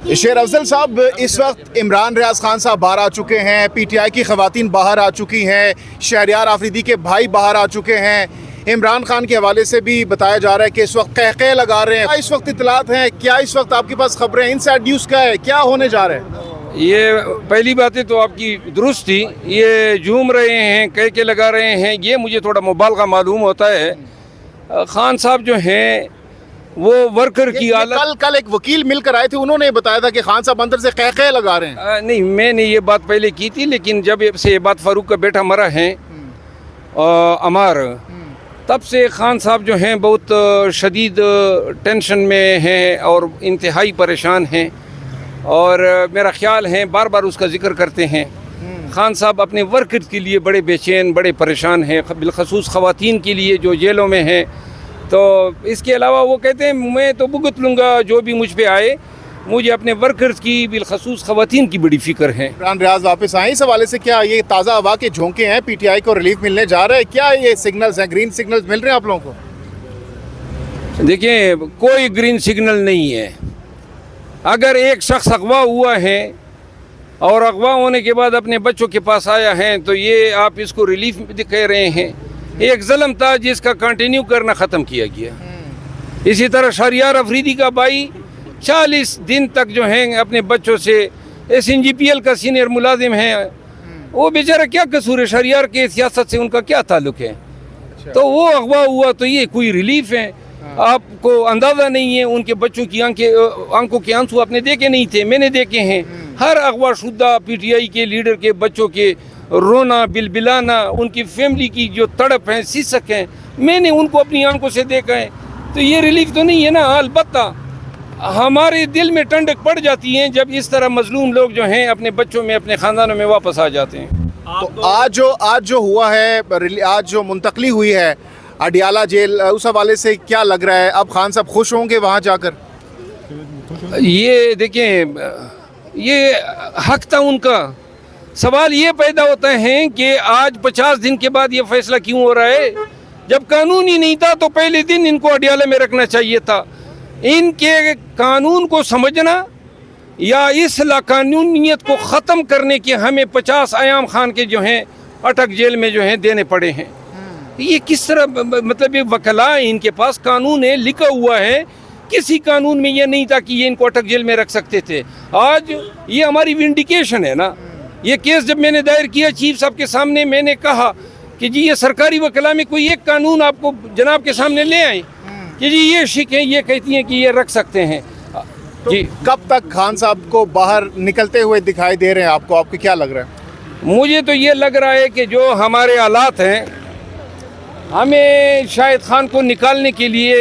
शेर अफजल साहब, इस वक्त इमरान रियाज खान साहब बाहर आ चुके हैं, पीटीआई की खवातीन बाहर आ चुकी हैं, शहरयार आफरीदी के भाई बाहर आ चुके हैं। इमरान खान के हवाले से भी बताया जा रहा है कि इस वक्त कहकह लगा रहे हैं। इस वक्त इतलात हैं क्या, इस वक्त आपके पास खबरें, इनसाइड न्यूज़ क्या है, क्या होने जा रहा है? ये पहली बातें तो आपकी दुरुस्त थी, ये झूम रहे हैं, कह के लगा रहे हैं, ये मुझे थोड़ा मुबालगा मालूम होता है। खान साहब जो हैं वो वर्कर की हालत, कल एक वकील मिलकर आए थे, उन्होंने बताया था कि खान साहब अंदर से कहकह लगा रहे हैं। नहीं, मैंने ये बात पहले की थी, लेकिन जब से ये बात फारूक का बेटा मरा है अमार, तब से खान साहब जो हैं बहुत शदीद टेंशन में हैं और इंतहाई परेशान हैं, और मेरा ख्याल है बार बार उसका जिक्र करते हैं। खान साहब अपने वर्कर्स के लिए बड़े बेचैन, बड़े परेशान हैं, बिलखसूस ख़वातीन के लिए जो जेलों में हैं। तो इसके अलावा वो कहते हैं मैं तो भुगत लूँगा जो भी मुझ पे आए, मुझे अपने वर्कर्स की बिलखसूस ख़वातीन की बड़ी फ़िक्र है। इमरान रियाज वापस आए, इस हवाले से क्या ये ताज़ा हवा के झोंके हैं, पीटीआई को रिलीफ मिलने जा रहा है, क्या ये सिग्नल्स हैं, ग्रीन सिग्नल्स मिल रहे हैं आप लोगों को? देखिए, कोई ग्रीन सिग्नल नहीं है। अगर एक शख्स अगवा हुआ है और अगवा होने के बाद अपने बच्चों के पास आया है, तो ये आप इसको रिलीफ कह रहे हैं। एक ज़ल्म था जिसका कंटिन्यू करना ख़त्म किया गया। इसी तरह शहरयार अफरीदी का भाई 40 दिन तक जो हैं अपने बच्चों से, SNGPL का सीनियर मुलाजिम है, वो बेचारा क्या कसूर है, शहरयार के सियासत से उनका क्या ताल्लुक़ है? तो वो अगवा हुआ तो ये कोई रिलीफ है? आपको अंदाज़ा नहीं है, उनके बच्चों की आंखों के आंसू आपने देखे नहीं थे, मैंने देखे हैं। हर अगवा शुदा पीटीआई के लीडर के बच्चों के रोना, बिलबिलाना, उनकी फैमिली की जो तड़प है, सिसक है, मैंने उनको अपनी आंखों से देखा है। तो ये रिलीफ तो नहीं है ना। अलबत्ता हमारे दिल में ठंडक पड़ जाती है जब इस तरह मजलूम लोग जो हैं अपने बच्चों में, अपने ख़ानदानों में वापस आ जाते हैं। तो आज जो हुआ है, आज जो मुंतकली हुई है अडियाला जेल, उस हवाले से क्या लग रहा है? अब खान साहब खुश होंगे वहाँ जाकर? ये देखें, ये हक था उनका। सवाल ये पैदा होता है कि आज 50 दिन के बाद ये फैसला क्यों हो रहा है? जब कानून ही नहीं था तो पहले दिन इनको अडियाला में रखना चाहिए था। इनके कानून को समझना या इस लाकानूनियत को ख़त्म करने के हमें 50 अयाम खान के जो हैं अटक जेल में जो हैं देने पड़े हैं। ये किस तरह, मतलब ये वकला, इनके पास कानून है, लिखा हुआ है, किसी कानून में ये नहीं था कि ये इनको अटक जेल में रख सकते थे। आज ये हमारी विंडिकेशन है ना। ये केस जब मैंने दायर किया चीफ साहब के सामने, मैंने कहा कि जी ये सरकारी वकला में कोई एक कानून आपको जनाब के सामने ले आए कि जी ये शिक है, ये कहती हैं कि ये रख सकते हैं। तो जी कब तक खान साहब को बाहर निकलते हुए दिखाई दे रहे हैं आपको? आपको क्या लग रहा है? मुझे तो ये लग रहा है कि जो हमारे हालात हैं, हमें शायद खान को निकालने के लिए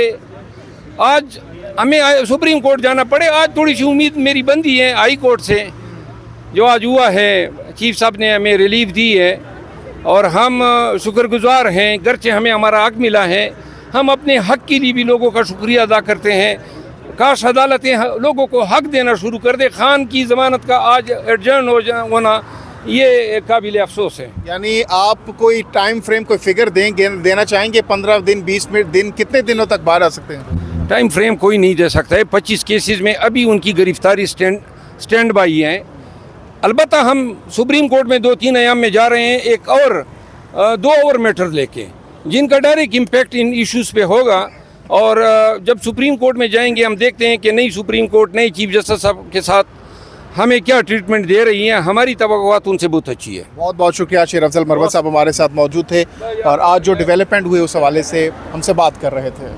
आज हमें सुप्रीम कोर्ट जाना पड़े। आज थोड़ी सी उम्मीद मेरी बंदी है हाई कोर्ट से, जो आज हुआ है, चीफ साहब ने हमें रिलीफ दी है और हम शुक्रगुजार हैं। गरचे हमें हमारा हक मिला है, हम अपने हक के लिए भी लोगों का शुक्रिया अदा करते हैं। काश अदालतें लोगों को हक देना शुरू कर दे। खान की ज़मानत का आज एडजर्न होना ये काबिल अफसोस है। यानी आप कोई टाइम फ्रेम, कोई फिगर देना चाहेंगे? 15 दिन, 20 दिन, कितने दिनों तक बाहर आ सकते हैं? टाइम फ्रेम कोई नहीं दे सकता है। 25 केसेस में अभी उनकी गिरफ्तारी स्टैंड बाई है। अलबत्ता हम सुप्रीम कोर्ट में 2-3 अयाम में जा रहे हैं, एक और 2 और मैटर लेके, जिनका डायरेक्ट इम्पैक्ट इन इश्यूज़ पे होगा। और जब सुप्रीम कोर्ट में जाएंगे, हम देखते हैं कि नई सुप्रीम कोर्ट, नई चीफ जस्टिस साहब के साथ हमें क्या ट्रीटमेंट दे रही हैं। हमारी तवक्कुआत उनसे बहुत अच्छी है। बहुत बहुत शुक्रिया। शेर अफजल मरवत साहब हमारे साथ मौजूद थे और आज जो डेवलपमेंट हुए उस हवाले से हमसे बात कर रहे थे।